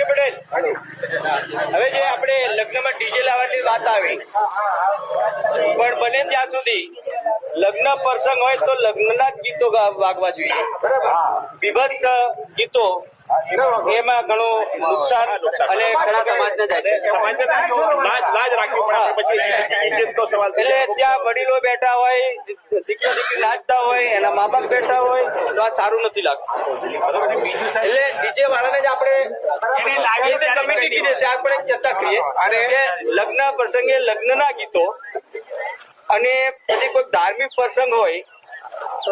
DJ Patel, હવે જે આપણે લગ્નમાં ડીજે લાવવાની વાત આવી, પણ બને ત્યાં સુધી લગ્ન પ્રસંગ હોય તો લગ્નના જ ગીતો વાગવા જોઈએ. વિભત્સ ગીતો એમાં ઘણું નુકસાન અને એટલે ત્યાં વડીલો બેઠા હોય, દીકરા દીકરી નાચતા હોય, એના મા બાપ બેઠા હોય તો આ સારું નથી લાગતું. એટલે ડીજે વાળાને જ આપણે કમિટી કીધી છે, આપણે ચર્ચા કરીએ અને લગ્ન પ્રસંગે લગ્નના ગીતો અને પછી કોઈ ધાર્મિક પ્રસંગ હોય તો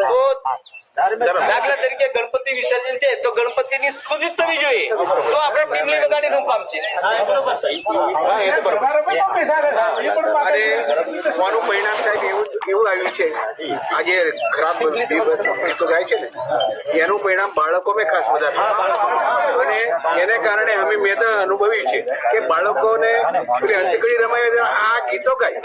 દાખલા તરીકે ગણપતિ વિસર્જન છે તો ગણપતિની સ્તુતિ થવી જોઈએ, તો આપણે ટીમલી વગાડીનું કામ છે. અને કોનું પરિણામ સાહેબ એવું આવ્યું છે, આજે ખરાબ ગીતો ગાય છે ને એનું પરિણામ બાળકોમાં ખાસ વધારે, અને એને કારણે અમે મેં તો અનુભવ્યું છે કે બાળકોને પેલી અંતકડી રમાય આ ગીતો ગાય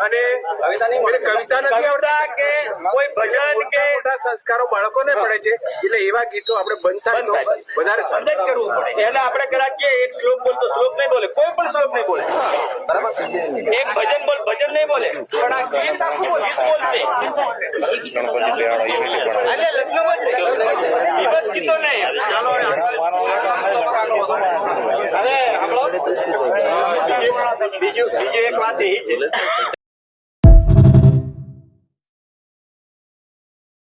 અને કવિતા નથી આવડતા કે કોઈ ભજન કે સંસ્કારો બાળકોને પડે છે, એટલે એવા ગીતો આપણે બંધ થાય તો વધારે બંધ કરવું પડે. એને આપણે કદાચ એક શ્લોક બોલતો શ્લોક નહીં બોલે, કોઈ પણ શ્લોક નહીં બોલે, બરાબર, એક ભજન બોલ ભજન નહીં બોલે, પણ આ ગીત બોલશે. એટલે લગ્નમાં વિભત્સ ગીતો નહીં. ચાલો હવે બીજું એક વાત એ છે